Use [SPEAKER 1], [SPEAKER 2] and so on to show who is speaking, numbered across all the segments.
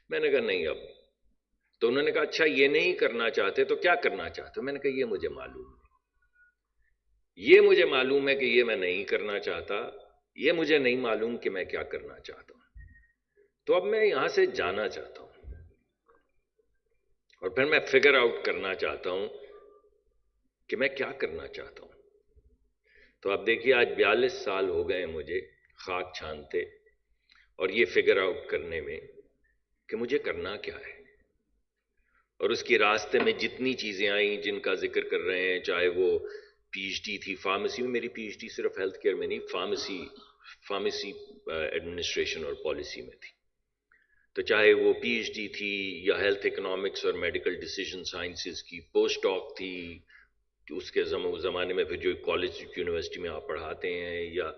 [SPEAKER 1] میں نے کہا نہیں اب. تو انہوں نے کہا اچھا یہ نہیں کرنا چاہتے تو کیا کرنا چاہتے ہو؟ میں نے کہا یہ مجھے معلوم ہے، یہ مجھے معلوم ہے کہ یہ میں نہیں کرنا چاہتا، یہ مجھے نہیں معلوم کہ میں کیا کرنا چاہتا ہوں. تو اب میں یہاں سے جانا چاہتا ہوں اور پھر میں فگر آؤٹ کرنا چاہتا ہوں کہ میں کیا کرنا چاہتا ہوں. تو آپ دیکھیے آج 42 سال ہو گئے ہیں مجھے خاک چھانتے اور یہ فگر آؤٹ کرنے میں کہ مجھے کرنا کیا ہے. اور اس کی راستے میں جتنی چیزیں آئیں جن کا ذکر کر رہے ہیں، چاہے وہ پی ایچ ڈی تھی فارمیسی میں، میری پی ایچ ڈی صرف ہیلتھ کیئر میں نہیں، فارمیسی ایڈمنسٹریشن اور پالیسی میں تھی. تو چاہے وہ پی ایچ ڈی تھی یا ہیلتھ اکنامکس اور میڈیکل ڈیسیجن سائنسز کی پوسٹ ڈاک تھی، اس کے زمانے میں پھر جو کالج یونیورسٹی میں آپ پڑھاتے ہیں، یا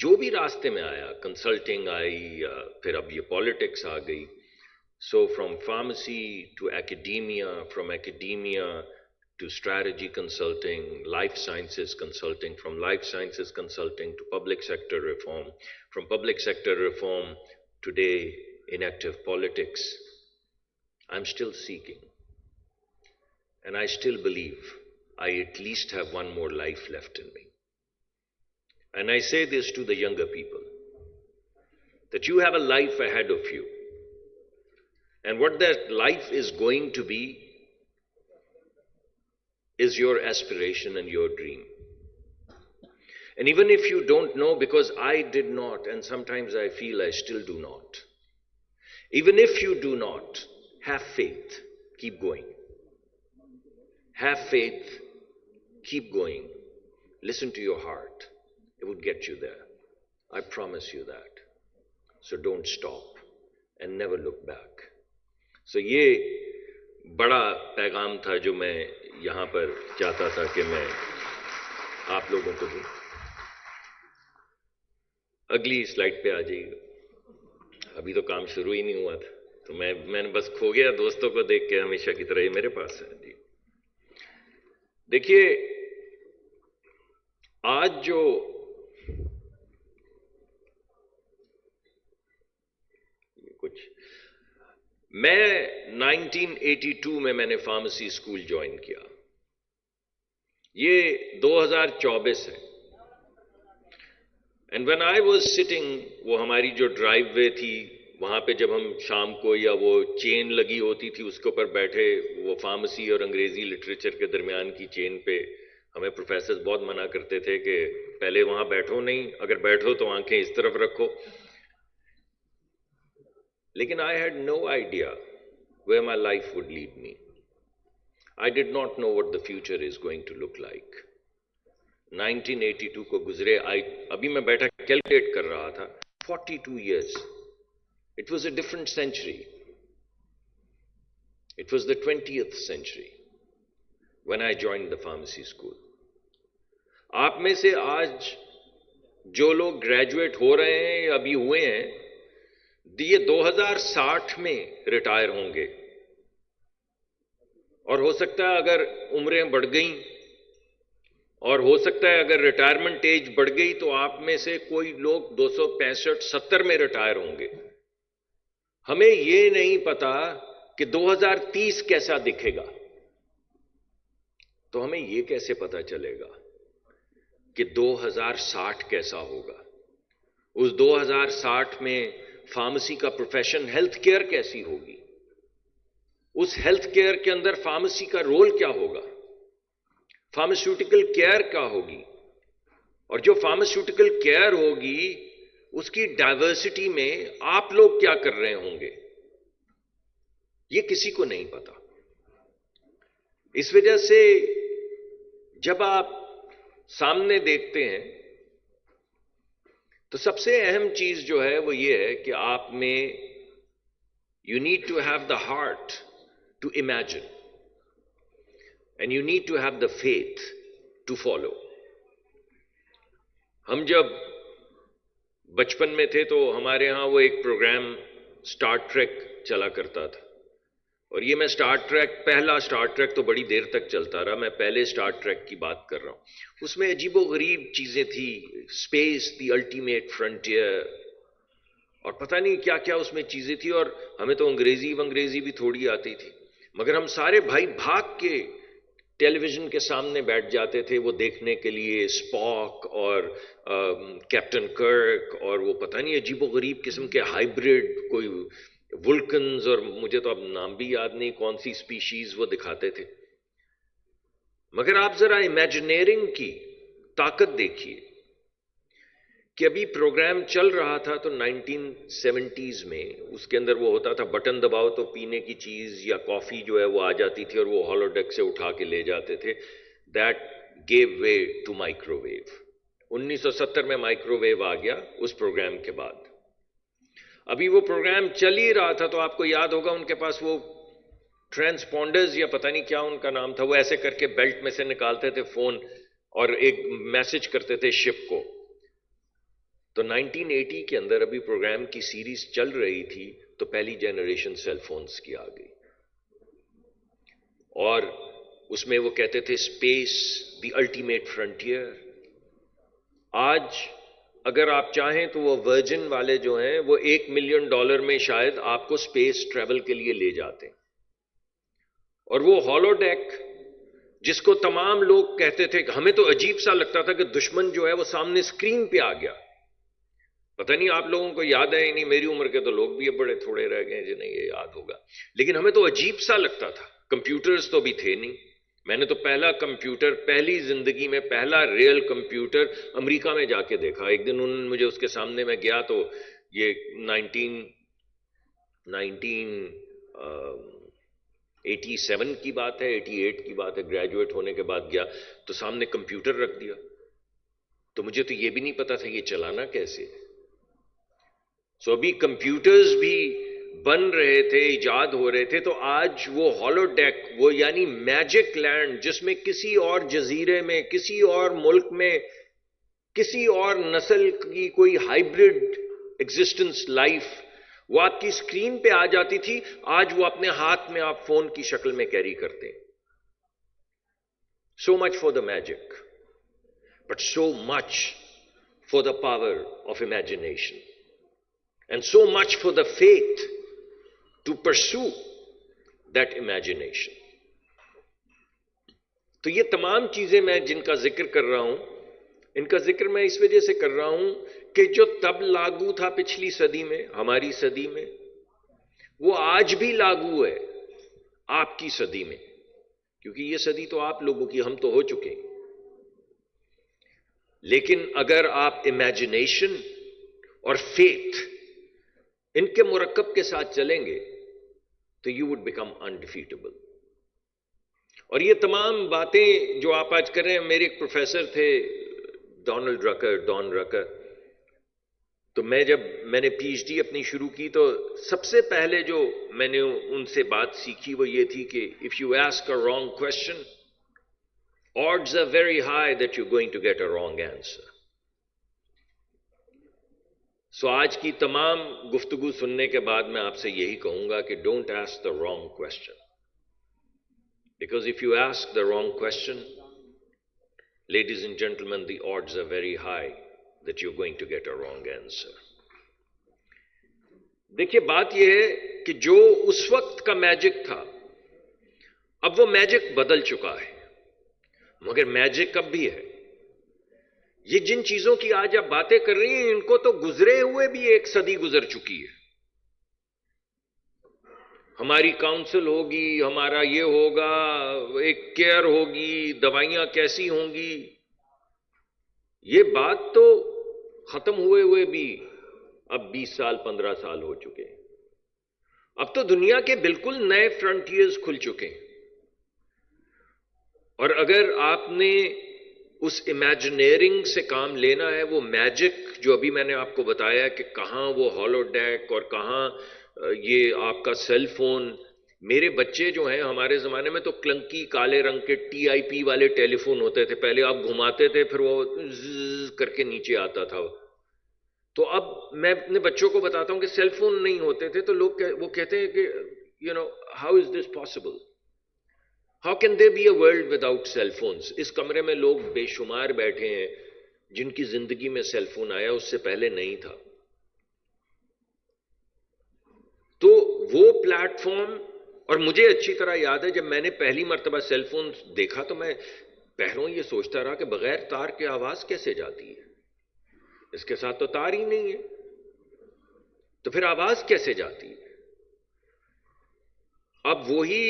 [SPEAKER 1] جو بھی راستے میں آیا، کنسلٹنگ آئی، یا پھر اب یہ پالیٹکس آ گئی. So from pharmacy to academia, from academia to strategy consulting, life sciences consulting, from life sciences consulting to public sector reform, from public sector reform today in active politics, I'm still seeking. And I still believe I at least have one more life left in me. And I say this to the younger people, that you have a life ahead of you. And what that life is going to be is your aspiration and your dream. And even if you don't know, because I did not, and sometimes I feel I still do not, even if you do not, have faith, keep going. Have faith, keep going. Listen to your heart. It will get you there. I promise you that. So don't stop and never look back. So یہ بڑا پیغام تھا جو میں یہاں پر چاہتا تھا کہ میں آپ لوگوں کو دوں. اگلی سلائڈ پہ آ جائیے گا. ابھی تو کام شروع ہی نہیں ہوا تھا تو میں نے بس کھو گیا دوستوں کو دیکھ کے ہمیشہ کی طرح. یہ میرے پاس ہے جی. دیکھیے آج جو کچھ میں 1982 میں نے فارمیسی اسکول جوائن کیا. یہ 2024 ہے. And when I was sitting, وہ ہماری جو ڈرائیو وے تھی وہاں پہ جب ہم شام کو، یا وہ چین لگی ہوتی تھی اس کے اوپر بیٹھے، وہ فارمیسی اور انگریزی لٹریچر کے درمیان کی چین پہ، ہمیں پروفیسرز بہت منع کرتے تھے کہ پہلے وہاں بیٹھو نہیں، اگر بیٹھو تو آنکھیں اس طرف رکھو. لیکن I had no idea where my life would lead me. I did not know what the future is going to look like. 1982 کو گزرے، ابھی میں بیٹھا کیلکولیٹ کر رہا تھا، 42 years. It was a different century. It was the 20th century when I joined the pharmacy school. آپ میں سے آج جو لوگ گریجویٹ ہو رہے ہیں یا ابھی ہوئے ہیں، یہ 2060 میں ریٹائر ہوں گے. اور ہو سکتا ہے اگر عمریں بڑھ گئیں، اور ہو سکتا ہے اگر ریٹائرمنٹ ایج بڑھ گئی تو آپ میں سے کوئی لوگ 265-70 میں ریٹائر ہوں گے. ہمیں یہ نہیں پتا کہ 2030 کیسا دکھے گا. تو ہمیں یہ کیسے پتا چلے گا کہ 2060 کیسا ہوگا؟ اس 2060 میں فارمیسی کا پروفیشن، ہیلتھ کیئر کیسی ہوگی؟ اس ہیلتھ کیئر کے اندر فارمیسی کا رول کیا ہوگا؟ فارماسیوٹیکل کیئر کیا ہوگی؟ اور جو فارماسیوٹیکل کیئر ہوگی اس کی ڈائیورسٹی میں آپ لوگ کیا کر رہے ہوں گے؟ یہ کسی کو نہیں پتا. اس وجہ سے جب آپ سامنے دیکھتے ہیں تو سب سے اہم چیز جو ہے وہ یہ ہے کہ آپ میں you need to have the heart to imagine and you need to have the faith to follow. ہم جب بچپن میں تھے تو ہمارے ہاں وہ ایک پروگرام اسٹار ٹریک چلا کرتا تھا، اور یہ میں پہلا اسٹار ٹریک تو بڑی دیر تک چلتا رہا، میں پہلے اسٹار ٹریک کی بات کر رہا ہوں. اس میں عجیب و غریب چیزیں تھی، اسپیس دی الٹیمیٹ فرنٹیئر، اور پتہ نہیں کیا کیا اس میں چیزیں تھی، اور ہمیں تو انگریزی بھی تھوڑی آتی تھی، مگر ہم سارے بھائی بھاگ کے ٹیلی ویژن کے سامنے بیٹھ جاتے تھے وہ دیکھنے کے لیے اسپاک اور کیپٹن کرک، اور وہ پتہ نہیں عجیب و غریب قسم کے ہائیبرڈ کوئی ولکنز، اور مجھے تو اب نام بھی یاد نہیں کون سی اسپیشیز وہ دکھاتے تھے. مگر آپ ذرا امیجنیرنگ کی طاقت دیکھیے کہ ابھی پروگرام چل رہا تھا تو 1970s میں اس کے اندر وہ ہوتا تھا بٹن دباؤ تو پینے کی چیز یا کافی جو ہے وہ آ جاتی تھی اور وہ ہالو ڈیک سے اٹھا کے لے جاتے تھے. That gave way to microwave. 1970 میں مائکرو ویو آ گیا اس پروگرام کے بعد. ابھی وہ پروگرام چل ہی رہا تھا تو آپ کو یاد ہوگا ان کے پاس وہ ٹرانسپونڈرز یا پتہ نہیں کیا ان کا نام تھا، وہ ایسے کر کے بیلٹ میں سے نکالتے تھے فون اور ایک میسج کرتے تھے شپ کو. تو 1980 کے اندر ابھی پروگرام کی سیریز چل رہی تھی تو پہلی جنریشن سیل فونز کی آ گئی، اور اس میں وہ کہتے تھے اسپیس دی الٹیمیٹ فرنٹیئر. آج اگر آپ چاہیں تو وہ ورجن والے جو ہیں وہ $1 ملین میں شاید آپ کو اسپیس ٹریول کے لیے لے جاتے ہیں. اور وہ ہالو ڈیک جس کو تمام لوگ کہتے تھے، ہمیں تو عجیب سا لگتا تھا کہ دشمن جو ہے وہ سامنے اسکرین پہ آ گیا. پتہ نہیں آپ لوگوں کو یاد ہے نہیں، میری عمر کے تو لوگ بھی اب بڑے تھوڑے رہ گئے جنہیں یہ یاد ہوگا، لیکن ہمیں تو عجیب سا لگتا تھا. کمپیوٹرز تو بھی تھے نہیں. میں نے تو پہلا کمپیوٹر، پہلی زندگی میں پہلا ریئل کمپیوٹر امریکہ میں جا کے دیکھا. ایک دن انہوں نے مجھے اس کے سامنے میں گیا تو یہ 1987 کی بات ہے، 88 کی بات ہے، گریجویٹ ہونے کے بعد گیا تو سامنے کمپیوٹر رکھ دیا. تو مجھے تو یہ بھی نہیں پتا تھا یہ چلانا کیسے. سو ابھی کمپیوٹرز بھی بن رہے تھے، ایجاد ہو رہے تھے. تو آج وہ ہالو ڈیک، وہ یعنی میجک لینڈ جس میں کسی اور جزیرے میں، کسی اور ملک میں، کسی اور نسل کی کوئی ہائیبرڈ ایگزسٹنس لائف وہ آپ کی اسکرین پہ آ جاتی تھی، آج وہ اپنے ہاتھ میں آپ فون کی شکل میں کیری کرتے ہیں. So much for the magic, but so much for the power of imagination. And so much for the faith to pursue that imagination. تو یہ تمام چیزیں میں جن کا ذکر کر رہا ہوں، ان کا ذکر میں اس وجہ سے کر رہا ہوں کہ جو تب لاگو تھا پچھلی صدی میں، ہماری صدی میں، وہ آج بھی لاگو ہے آپ کی صدی میں، کیونکہ یہ صدی تو آپ لوگوں کی، ہم تو ہو چکے. لیکن اگر آپ امیجنیشن اور فیتھ ان کے مرکب کے ساتھ چلیں گے تو یو وڈ بیکم انڈیفیٹیبل. اور یہ تمام باتیں جو آپ آج کر رہے ہیں، میرے ایک پروفیسر تھے ڈان رکر. تو جب میں نے پی ایچ ڈی اپنی شروع کی تو سب سے پہلے جو میں نے ان سے بات سیکھی وہ یہ تھی کہ if you ask a wrong question odds are very high that you're going to get a wrong answer. سو آج کی تمام گفتگو سننے کے بعد میں آپ سے یہی کہوں گا کہ don't ask the wrong question, because if you ask the wrong question, ladies and gentlemen, the odds are very high that you're going to get a wrong answer. دیکھیے بات یہ ہے کہ جو اس وقت کا میجک تھا اب وہ میجک بدل چکا ہے، مگر میجک اب بھی ہے. یہ جن چیزوں کی آج آپ باتیں کر رہی ہیں ان کو تو گزرے ہوئے بھی ایک صدی گزر چکی ہے. ہماری کاؤنسل ہوگی، ہمارا یہ ہوگا، ایک کیئر ہوگی، دوائیاں کیسی ہوں گی، یہ بات تو ختم ہوئے بھی اب 20 سال 15 سال ہو چکے. اب تو دنیا کے بالکل نئے فرنٹیئرز کھل چکے ہیں. اور اگر آپ نے اس امیجنیرنگ سے کام لینا ہے، وہ میجک جو ابھی میں نے آپ کو بتایا کہ کہاں وہ ہالو ڈیک اور کہاں یہ آپ کا سیل فون. میرے بچے جو ہیں، ہمارے زمانے میں تو کلنکی کالے رنگ کے TIP والے ٹیلی فون ہوتے تھے، پہلے آپ گھماتے تھے پھر وہ زز کر کے نیچے آتا تھا. تو اب میں اپنے بچوں کو بتاتا ہوں کہ سیل فون نہیں ہوتے تھے تو لوگ وہ کہتے ہیں کہ how is this possible, how can they be a world without cell phones. اس کمرے میں لوگ بے شمار بیٹھے ہیں جن کی زندگی میں سیل فون آیا اس سے پہلے نہیں تھا. وہ پلیٹ فارم، اور مجھے اچھی طرح یاد ہے جب میں نے پہلی مرتبہ سیل فون دیکھا تو میں پہلوں یہ سوچتا رہا کہ بغیر تار کے آواز کیسے جاتی ہے، اس کے ساتھ تو تار ہی نہیں ہے، تو پھر آواز کیسے جاتی ہے؟ اب وہی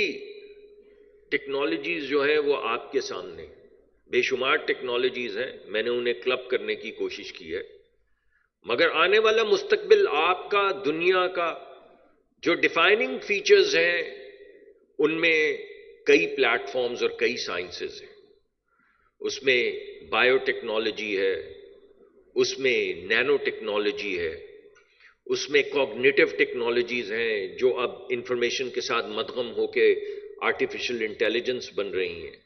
[SPEAKER 1] ٹیکنالوجیز جو ہیں وہ آپ کے سامنے، بے شمار ٹیکنالوجیز ہیں، میں نے انہیں کلب کرنے کی کوشش کی ہے، مگر آنے والا مستقبل آپ کا، دنیا کا جو ڈیفائننگ فیچرز ہیں ان میں کئی پلیٹ فارمز اور کئی سائنسز ہیں، اس میں بائیو ٹیکنالوجی ہے، اس میں نینو ٹیکنالوجی ہے، اس میں کوگنیٹو ٹیکنالوجیز ہیں جو اب انفارمیشن کے ساتھ مدغم ہو کے آرٹیفیشل انٹیلیجنس بن رہی ہیں،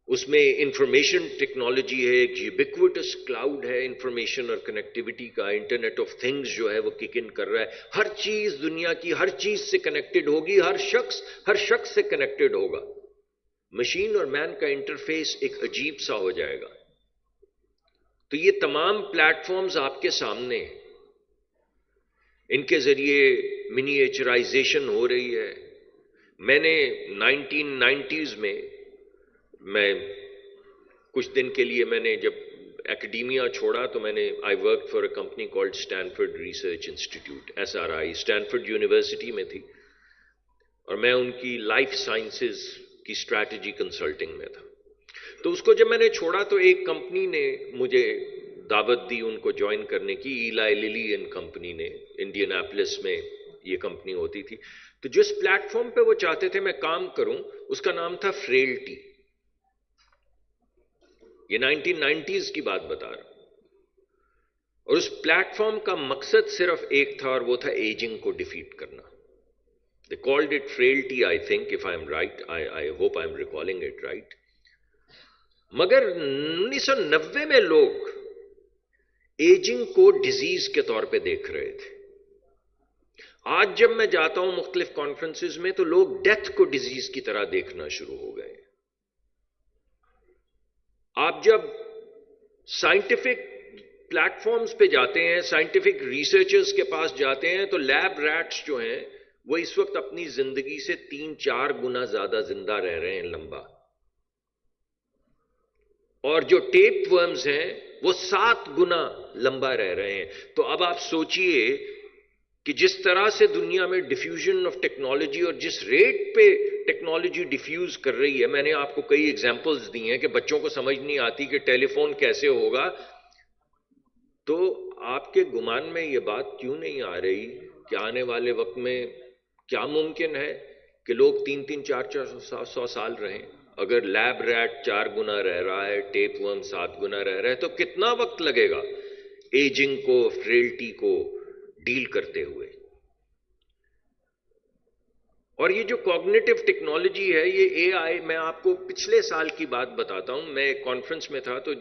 [SPEAKER 1] اس میں انفارمیشن ٹیکنالوجی ہے، ایک یوبیکوٹس کلاؤڈ ہے انفارمیشن اور کنیکٹیوٹی کا، انٹرنیٹ آف تھنگز جو ہے وہ کک ان کر رہا ہے، ہر چیز دنیا کی ہر چیز سے کنیکٹڈ ہوگی، ہر شخص سے کنیکٹڈ ہوگا، مشین اور مین کا انٹرفیس ایک عجیب سا ہو جائے گا۔ تو یہ تمام پلیٹ فارمز آپ کے سامنے ہیں، ان کے ذریعے منیچرائزیشن ہو رہی ہے۔ میں نے 1990s میں کچھ دن کے لیے میں نے جب اکیڈیمیا چھوڑا تو میں نے I work for a company called Stanford research institute, SRI، Stanford university میں تھی، اور میں ان کی لائف سائنسز کی اسٹریٹجی کنسلٹنگ میں تھا۔ تو اس کو جب میں نے چھوڑا تو ایک کمپنی نے مجھے دعوت دی ان کو جوائن کرنے کی، ایلائی للی اینڈ کمپنی نے، انڈین ایپلس میں یہ کمپنی ہوتی تھی۔ تو جس پلیٹ فارم پہ وہ چاہتے تھے میں کام کروں اس کا نام تھا فریلٹی۔ یہ 1990s کی بات بتا رہا ہوں، اور اس پلیٹ فارم کا مقصد صرف ایک تھا، اور وہ تھا ایجنگ کو ڈیفیٹ کرنا۔ They called it frailty, I think, if I'm right. I hope I'm recalling it right. مگر 1990 میں لوگ ایجنگ کو ڈیزیز کے طور پہ دیکھ رہے تھے۔ آج جب میں جاتا ہوں مختلف کانفرنسز میں تو لوگ ڈیتھ کو ڈیزیز کی طرح دیکھنا شروع ہو گئے۔ آپ جب سائنٹیفک پلیٹ فارمز پہ جاتے ہیں، سائنٹیفک ریسرچرز کے پاس جاتے ہیں، تو لیب ریٹس جو ہیں وہ اس وقت اپنی زندگی سے 3-4 گنا زیادہ زندہ رہ رہے ہیں لمبا، اور جو ٹیپ ورمز ہیں وہ 7 گنا لمبا رہ رہے ہیں۔ تو اب آپ سوچئے کہ جس طرح سے دنیا میں ڈیفیوژن آف ٹیکنالوجی اور جس ریٹ پہ ٹیکنالوجی ڈیفیوز کر رہی ہے، میں نے آپ کو کئی ایگزامپلز دی ہیں کہ بچوں کو سمجھ نہیں آتی کہ ٹیلی فون کیسے ہوگا، تو آپ کے گمان میں یہ بات کیوں نہیں آ رہی کہ آنے والے وقت میں کیا ممکن ہے کہ لوگ 3-3, 400 سال رہیں؟ اگر لیب ریٹ 4 گنا رہ رہا ہے، ٹیپ ورم 7 گنا رہ رہا ہے، تو کتنا وقت لگے گا ایجنگ کو، فریلٹی کو ڈیل کرتے ہوئے؟ اور یہ جو کوگنیٹو ٹیکنالوجی ہے، یہ AI، میں آپ کو پچھلے سال کی بات بتاتا ہوں، میں ایک کانفرنس میں تھا تو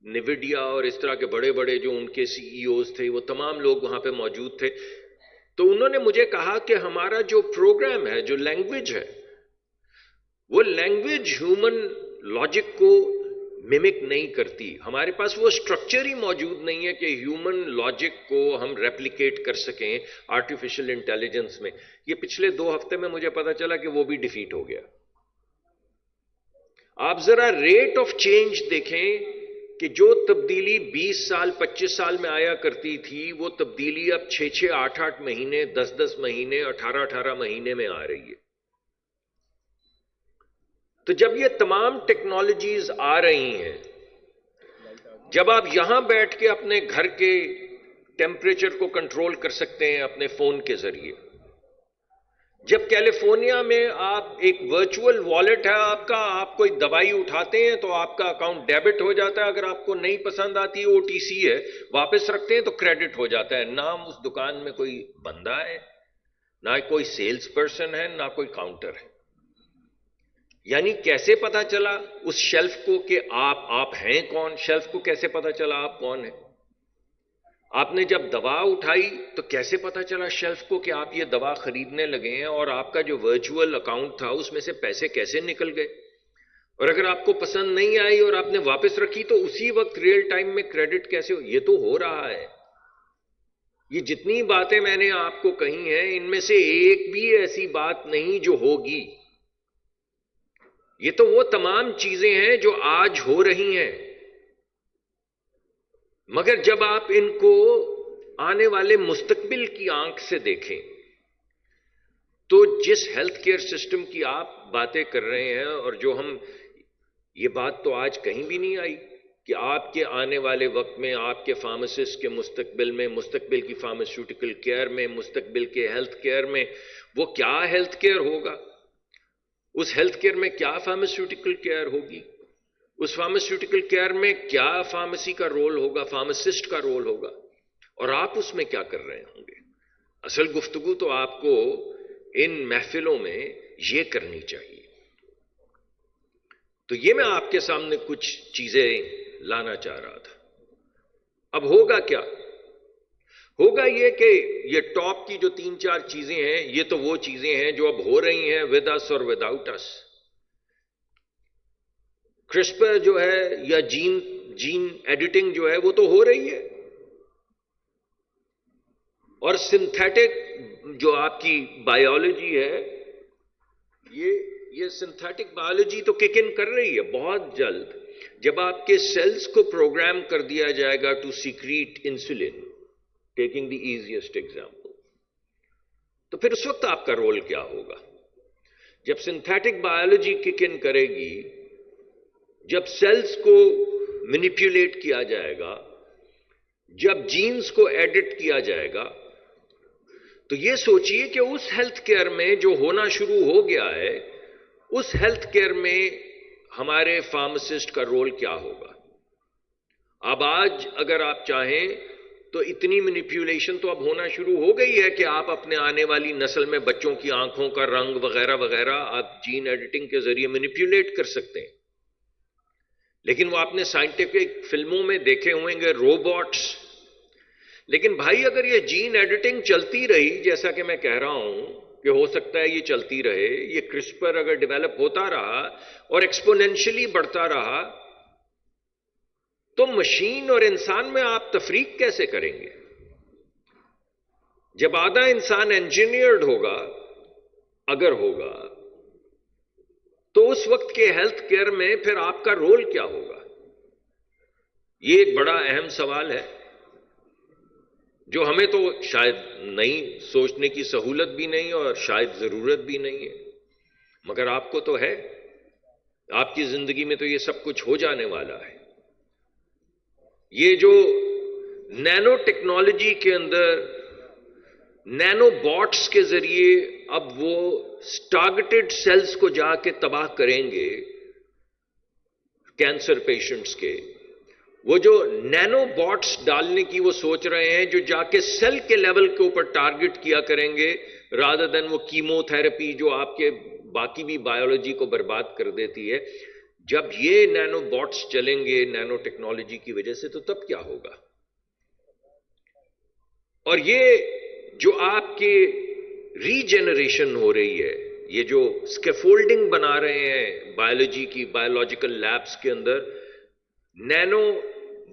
[SPEAKER 1] نیویڈیا اور اس طرح کے بڑے بڑے جو ان کے CEOs تھے وہ تمام لوگ وہاں پہ موجود تھے، تو انہوں نے مجھے کہا کہ ہمارا جو پروگرام ہے، جو لینگویج ہے، وہ لینگویج ہیومن لاجک کو ممک نہیں کرتی، ہمارے پاس وہ سٹرکچر ہی موجود نہیں ہے کہ ہیومن لاجک کو ہم ریپلیکیٹ کر سکیں آرٹیفیشل انٹیلیجنس میں۔ یہ پچھلے 2 ہفتے میں مجھے پتا چلا کہ وہ بھی ڈیفیٹ ہو گیا۔ آپ ذرا ریٹ آف چینج دیکھیں کہ جو تبدیلی 20 سال 25 سال میں آیا کرتی تھی، وہ تبدیلی اب 6-6 8-8 مہینے 10-10 مہینے 18-18 مہینے میں آ رہی ہے۔ تو جب یہ تمام ٹیکنالوجیز آ رہی ہیں، جب آپ یہاں بیٹھ کے اپنے گھر کے ٹیمپریچر کو کنٹرول کر سکتے ہیں اپنے فون کے ذریعے، جب کیلیفورنیا میں آپ ایک ورچوئل والیٹ ہے آپ کا، آپ کوئی دوائی اٹھاتے ہیں تو آپ کا اکاؤنٹ ڈیبٹ ہو جاتا ہے، اگر آپ کو نہیں پسند آتی OTC ہے واپس رکھتے ہیں تو کریڈٹ ہو جاتا ہے، نہ اس دکان میں کوئی بندہ ہے، نہ کوئی سیلز پرسن ہے، نہ کوئی کاؤنٹر ہے۔ یعنی کیسے پتا چلا اس شیلف کو کہ آپ ہیں کون؟ شیلف کو کیسے پتا چلا آپ کون ہیں؟ آپ نے جب دوا اٹھائی تو کیسے پتا چلا شیلف کو کہ آپ یہ دوا خریدنے لگے ہیں؟ اور آپ کا جو ورچوئل اکاؤنٹ تھا اس میں سے پیسے کیسے نکل گئے؟ اور اگر آپ کو پسند نہیں آئی اور آپ نے واپس رکھی تو اسی وقت ریئل ٹائم میں کریڈٹ کیسے ہو؟ یہ تو ہو رہا ہے۔ یہ جتنی باتیں میں نے آپ کو کہی ہیں ان میں سے ایک بھی ایسی بات نہیں جو ہوگی. یہ تو وہ تمام چیزیں ہیں جو آج ہو رہی ہیں، مگر جب آپ ان کو آنے والے مستقبل کی آنکھ سے دیکھیں تو جس ہیلتھ کیئر سسٹم کی آپ باتیں کر رہے ہیں، اور جو ہم، یہ بات تو آج کہیں بھی نہیں آئی کہ آپ کے آنے والے وقت میں آپ کے فارماسسٹ کے مستقبل میں، مستقبل کی فارماسیوٹیکل کیئر میں، مستقبل کے ہیلتھ کیئر میں وہ کیا ہیلتھ کیئر ہوگا، اس ہیلتھ کیئر میں کیا فارماسیوٹیکل کیئر ہوگی، اس فارماسیوٹیکل کیئر میں کیا فارمیسی کا رول ہوگا، فارماسسٹ کا رول ہوگا، اور آپ اس میں کیا کر رہے ہوں گے. اصل گفتگو تو آپ کو ان محفلوں میں یہ کرنی چاہیے. تو یہ میں آپ کے سامنے کچھ چیزیں لانا چاہ رہا تھا. اب ہوگا کیا؟ ہوگا یہ کہ یہ ٹاپ کی جو 3-4 چیزیں ہیں یہ تو وہ چیزیں ہیں جو اب ہو رہی ہیں ود اس اور وداؤٹ اس. کرسپر جو ہے یا جین ایڈیٹنگ جو ہے وہ تو ہو رہی ہے، اور سنتھیٹک جو آپ کی بایولوجی ہے یہ سنتھیٹک بایولوجی تو کک ان کر رہی ہے. بہت جلد جب آپ کے سیلز کو پروگرام کر دیا جائے گا to secrete insulin, taking the easiest example, تو پھر اس وقت آپ کا رول کیا ہوگا؟ جب سنتھیٹک بایولوجی کک ان کرے گی، جب سیلز کو مینیپولیٹ کیا جائے گا، جب جینز کو ایڈٹ کیا جائے گا، تو یہ سوچئے کہ اس ہیلتھ کیئر میں جو ہونا شروع ہو گیا ہے، اس ہیلتھ کیئر میں ہمارے فارماسسٹ کا رول کیا ہوگا. اب آج اگر آپ چاہیں تو اتنی مینیپولیشن تو اب ہونا شروع ہو گئی ہے کہ آپ اپنے آنے والی نسل میں بچوں کی آنکھوں کا رنگ وغیرہ وغیرہ آپ جین ایڈیٹنگ کے ذریعے مینیپولیٹ کر سکتے ہیں. لیکن وہ آپ نے سائنٹیفک فلموں میں دیکھے ہوئیں گے روبوٹس. لیکن بھائی اگر یہ جین ایڈیٹنگ چلتی رہی، جیسا کہ میں کہہ رہا ہوں کہ ہو سکتا ہے یہ چلتی رہے، یہ کرسپر اگر ڈیولپ ہوتا رہا اور ایکسپونینشلی بڑھتا رہا، تو مشین اور انسان میں آپ تفریق کیسے کریں گے؟ جب آدھا انسان انجینئرڈ ہوگا، اگر ہوگا، تو اس وقت کے ہیلتھ کیئر میں پھر آپ کا رول کیا ہوگا؟ یہ ایک بڑا اہم سوال ہے جو ہمیں تو شاید نہیں سوچنے کی سہولت بھی نہیں اور شاید ضرورت بھی نہیں ہے، مگر آپ کو تو ہے. آپ کی زندگی میں تو یہ سب کچھ ہو جانے والا ہے. یہ جو نینو ٹیکنالوجی کے اندر نینو باٹس کے ذریعے اب وہ ٹارگیٹڈ سیلز کو جا کے تباہ کریں گے کینسر پیشنٹس کے، وہ جو نینو باٹس ڈالنے کی وہ سوچ رہے ہیں جو جا کے سیل کے لیول کے اوپر ٹارگٹ کیا کریں گے رادر دین وہ کیمو تھراپی جو آپ کے باقی بھی بایولوجی کو برباد کر دیتی ہے. جب یہ نینو باٹس چلیں گے نینو ٹیکنالوجی کی وجہ سے، تو تب کیا ہوگا؟ اور یہ جو آپ کے ری جنریشن ہو رہی ہے، یہ جو اسکیفولڈنگ بنا رہے ہیں بایولوجی کی، بایولوجیکل لیبس کے اندر نینو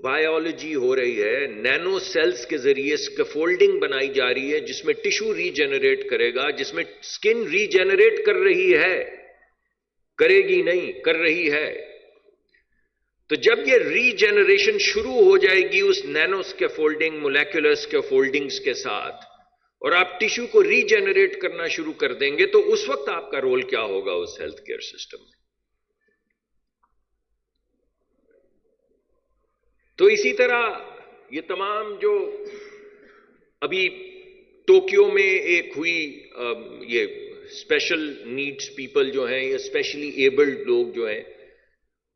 [SPEAKER 1] بایولوجی ہو رہی ہے، نینو سیلز کے ذریعے اسکیفولڈنگ بنائی جا رہی ہے جس میں ٹیشو ری جنریٹ کرے گا، جس میں سکن ری جنریٹ کر رہی ہے، کرے گی نہیں، کر رہی ہے. تو جب یہ ری جنریشن شروع ہو جائے گی اس نینو اسکیفولڈنگ، مولیکولر اسکیفولڈنگز کے ساتھ، اور آپ ٹیشو کو ری جنریٹ کرنا شروع کر دیں گے، تو اس وقت آپ کا رول کیا ہوگا اس ہیلتھ کیئر سسٹم میں؟ تو اسی طرح یہ تمام جو ابھی ٹوکیو میں ایک ہوئی یہ اسپیشل نیڈس پیپل جو ہیں، یا اسپیشلی ایبلڈ لوگ جو ہیں،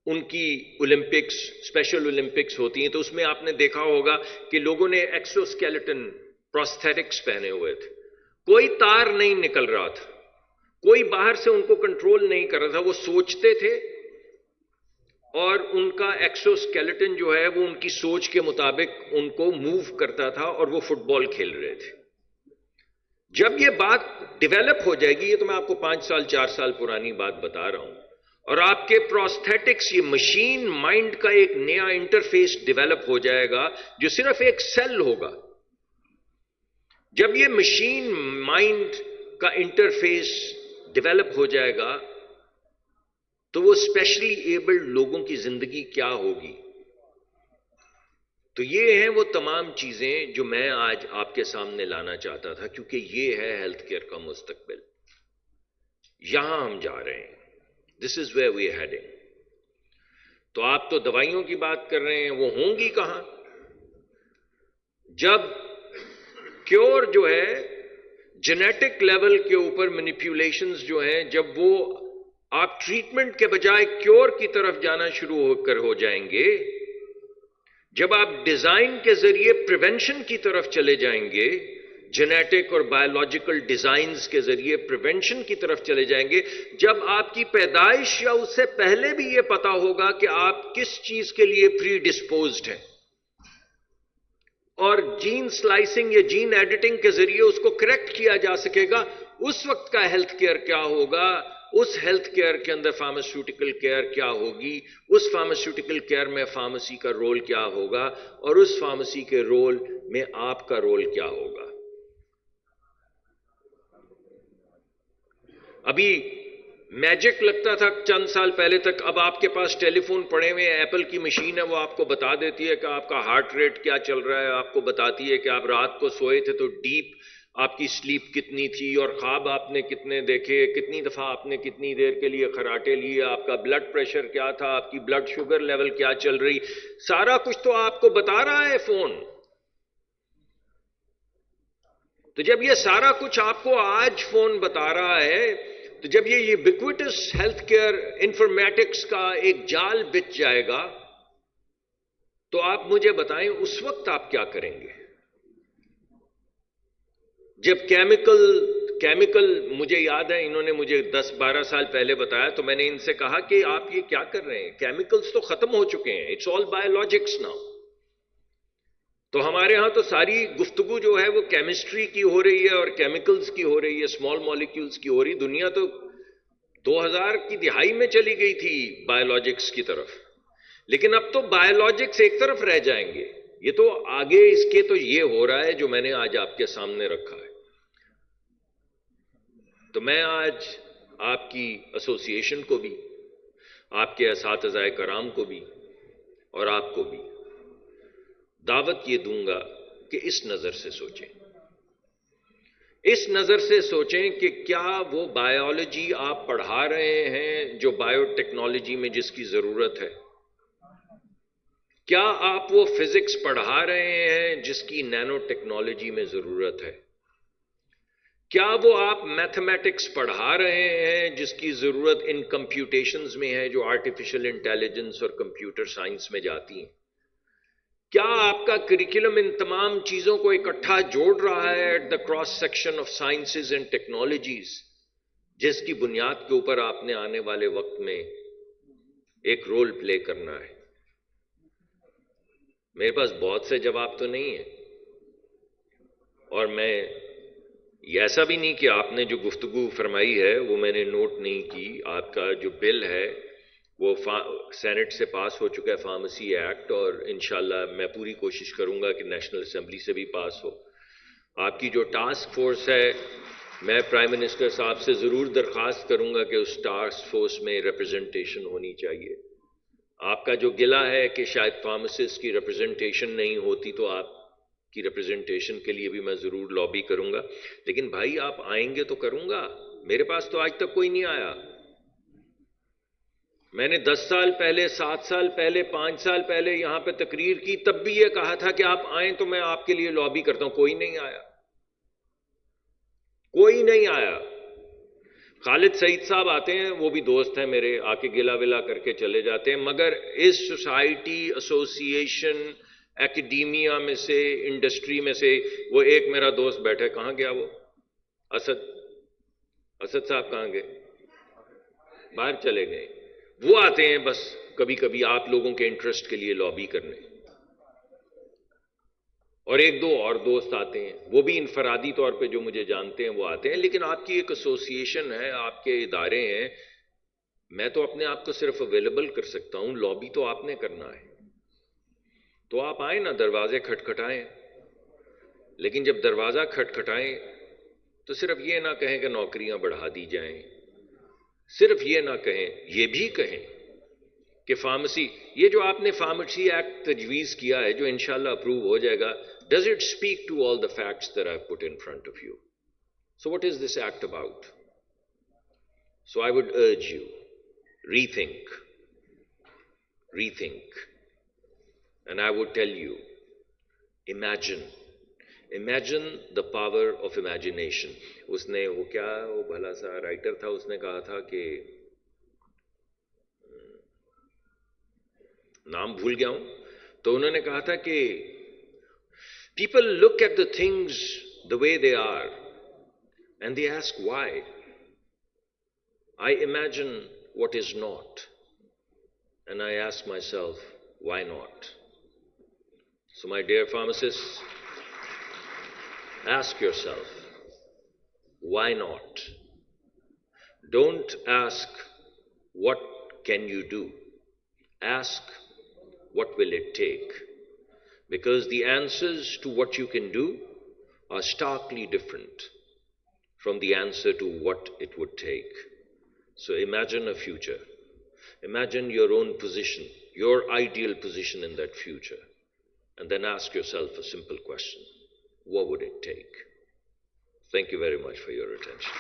[SPEAKER 1] ان کی اولمپکس، اسپیشل اولمپکس ہوتی ہیں، تو اس میں آپ نے دیکھا ہوگا کہ لوگوں نے ایکسو اسکیلیٹن پروستھیٹکس پہنے ہوئے تھے. کوئی تار نہیں نکل رہا تھا، کوئی باہر سے ان کو کنٹرول نہیں کر رہا تھا، وہ سوچتے تھے اور ان کا ایکسو اسکیلیٹن جو ہے وہ ان کی سوچ کے مطابق ان کو موو کرتا تھا اور وہ فٹ بال کھیل رہے تھے. جب یہ بات ڈیولپ ہو جائے گی، یہ تو میں آپ کو 5 سال 4 سال پرانی بات بتا رہا ہوں، اور آپ کے پروستھیٹکس، یہ مشین مائنڈ کا ایک نیا انٹرفیس ڈیولپ ہو جائے گا جو صرف ایک سیل ہوگا. جب یہ مشین مائنڈ کا انٹرفیس ڈیولپ ہو جائے گا تو وہ اسپیشلی ایبلڈ لوگوں کی زندگی کیا ہوگی؟ تو یہ ہیں وہ تمام چیزیں جو میں آج آپ کے سامنے لانا چاہتا تھا، کیونکہ یہ ہے ہیلتھ کیئر کا مستقبل. یہاں ہم جا رہے ہیں. This is where we are heading. تو آپ تو دوائیوں کی بات کر رہے ہیں، وہ ہوں گی کہاں؟ جب کیور جو ہے جینیٹک لیول کے اوپر مینیپیولیشنز جو ہیں، جب وہ آپ ٹریٹمنٹ کے بجائے کیور کی طرف جانا شروع ہو جائیں گے، جب آپ ڈیزائن کے ذریعے پریونشن کی طرف چلے جائیں گے، جینیٹک اور بایولوجیکل ڈیزائنز کے ذریعے پریونشن کی طرف چلے جائیں گے، جب آپ کی پیدائش یا اس سے پہلے بھی یہ پتا ہوگا کہ آپ کس چیز کے لیے پری ڈسپوزڈ ہیں، اور جین سلائسنگ یا جین ایڈیٹنگ کے ذریعے اس کو کریکٹ کیا جا سکے گا، اس وقت کا ہیلتھ کیئر کیا ہوگا؟ اس ہیلتھ کیئر کے اندر فارماسیوٹیکل کیئر کیا ہوگی؟ اس فارماسیوٹیکل کیئر میں فارمیسی کا رول کیا ہوگا؟ اور اس فارمیسی کے رول میں آپ کا رول کیا ہوگا؟ ابھی میجک لگتا تھا چند سال پہلے تک، اب آپ کے پاس ٹیلی فون پڑے ہوئے ہیں، ایپل کی مشین ہے، وہ آپ کو بتا دیتی ہے کہ آپ کا ہارٹ ریٹ کیا چل رہا ہے، آپ کو بتاتی ہے کہ آپ رات کو سوئے تھے تو ڈیپ آپ کی سلیپ کتنی تھی، اور خواب آپ نے کتنے دیکھے، کتنی دفعہ آپ نے کتنی دیر کے لیے خراٹے لیے، آپ کا بلڈ پریشر کیا تھا، آپ کی بلڈ شوگر لیول کیا چل رہی، سارا کچھ تو آپ کو بتا رہا ہے فون. تو جب یہ سارا کچھ آپ کو آج فون بتا رہا ہے، تو جب یہ یوبیکوٹس ہیلتھ کیئر انفارمیٹکس کا ایک جال بچ جائے گا، تو آپ مجھے بتائیں اس وقت آپ کیا کریں گے؟ جب کیمیکل مجھے یاد ہے، انہوں نے مجھے 10-12 سال پہلے بتایا، تو میں نے ان سے کہا کہ آپ یہ کیا کر رہے ہیں؟ کیمیکلز تو ختم ہو چکے ہیں، اٹس آل بایولوجکس ناؤ. تو ہمارے ہاں تو ساری گفتگو جو ہے وہ کیمسٹری کی ہو رہی ہے اور کیمیکلز کی ہو رہی ہے، اسمال مالیکیولز کی ہو رہی. دنیا تو 2000 کی دہائی میں چلی گئی تھی بایولوجکس کی طرف، لیکن اب تو بایولوجکس ایک طرف رہ جائیں گے. یہ تو آگے اس کے تو یہ ہو رہا ہے جو میں نے آج آپ کے سامنے رکھا ہے. تو میں آج آپ کی ایسوسی ایشن کو بھی، آپ کے اساتذہ کرام کو بھی اور آپ کو بھی دعوت یہ دوں گا کہ اس نظر سے سوچیں، اس نظر سے سوچیں کہ کیا وہ بایولوجی آپ پڑھا رہے ہیں جو بایو ٹیکنالوجی میں جس کی ضرورت ہے؟ کیا آپ وہ فزکس پڑھا رہے ہیں جس کی نینو ٹیکنالوجی میں ضرورت ہے؟ کیا وہ آپ میتھمیٹکس پڑھا رہے ہیں جس کی ضرورت ان کمپیوٹیشنز میں ہے جو آرٹیفیشل انٹیلیجنس اور کمپیوٹر سائنس میں جاتی ہیں؟ کیا آپ کا کریکولم ان تمام چیزوں کو اکٹھا جوڑ رہا ہے at the cross section of sciences and technologies, جس کی بنیاد کے اوپر آپ نے آنے والے وقت میں ایک رول پلے کرنا ہے؟ میرے پاس بہت سے جواب تو نہیں ہیں، اور میں یہ ایسا بھی نہیں کہ آپ نے جو گفتگو فرمائی ہے وہ میں نے نوٹ نہیں کی. آپ کا جو بل ہے وہ سینٹ سے پاس ہو چکا ہے، فارمیسی ایکٹ، اور انشاءاللہ میں پوری کوشش کروں گا کہ نیشنل اسمبلی سے بھی پاس ہو. آپ کی جو ٹاسک فورس ہے، میں پرائم منسٹر صاحب سے ضرور درخواست کروں گا کہ اس ٹاسک فورس میں ریپرزنٹیشن ہونی چاہیے. آپ کا جو گلہ ہے کہ شاید فارماسسٹ کی ریپرزنٹیشن نہیں ہوتی، تو آپ کی ریپرزنٹیشن کے لیے بھی میں ضرور لابی کروں گا. لیکن بھائی آپ آئیں گے تو کروں گا. میرے پاس تو آج تک کوئی نہیں آیا. میں نے 10 سال پہلے، 7 سال پہلے، 5 سال پہلے یہاں پہ تقریر کی، تب بھی یہ کہا تھا کہ آپ آئیں تو میں آپ کے لیے لابی کرتا ہوں. کوئی نہیں آیا، کوئی نہیں آیا. خالد سعید صاحب آتے ہیں، وہ بھی دوست ہیں میرے، آ کے گلا ولا کر کے چلے جاتے ہیں، مگر اس سوسائٹی، ایسوسی ایشن، ایکڈیمیا میں سے، انڈسٹری میں سے، وہ ایک میرا دوست بیٹھا، کہاں گیا وہ؟ اسد صاحب کہاں گئے؟ باہر چلے گئے. وہ آتے ہیں بس کبھی کبھی آپ لوگوں کے انٹرسٹ کے لیے لابی کرنے، اور ایک دو اور دوست آتے ہیں، وہ بھی انفرادی طور پہ جو مجھے جانتے ہیں وہ آتے ہیں. لیکن آپ کی ایک ایسوسی ایشن ہے، آپ کے ادارے ہیں، میں تو اپنے آپ کو صرف اویلیبل کر سکتا ہوں، لابی تو آپ نے کرنا ہے. تو آپ آئیں نا، دروازے کھٹکھٹائیں. لیکن جب دروازہ کھٹکھٹائیں تو صرف یہ نہ کہیں کہ نوکریاں بڑھا دی جائیں، صرف یہ نہ کہیں، یہ بھی کہیں کہ فارمیسی، یہ جو آپ نے فارمیسی ایکٹ تجویز کیا ہے جو انشاءاللہ اپروو ہو جائے گا، does it speak to all the facts that I put in front of you? So what is this act about? So I would urge you, rethink, and I would tell you, imagine the power of imagination. اس نے وہ کیا وہ بھلا سا writer تھا، اس نے کہا تھا کہ نام بھول گیا ہوں، تو انہوں نے کہا تھا کہ people look at the things the way they are and they ask why. I imagine what is not and I ask myself, why not? So my dear pharmacists, ask yourself, why not? Don't ask what can you do? Ask what will it take? Because the answers to what you can do are starkly different from the answer to what it would take. So imagine a future. Imagine your own position, your ideal position in that future. And then ask yourself a simple question. What would it take? Thank you very much for your attention.